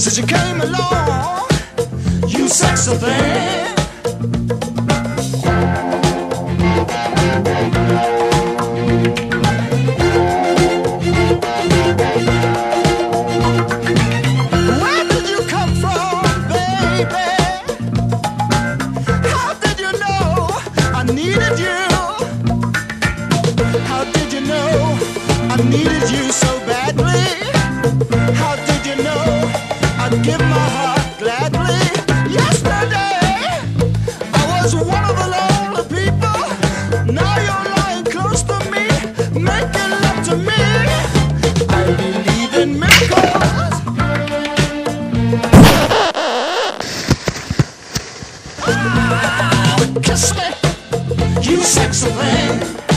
since you came along, you sexy thing. Where did you come from, baby? How did you know I needed you? How did you know I needed you so badly? How did you know I'd give my heart gladly? Yesterday I was one of the lonely people. Now you're lying close to me, making love to me. I believe in miracles. Kiss me, you sexy thing.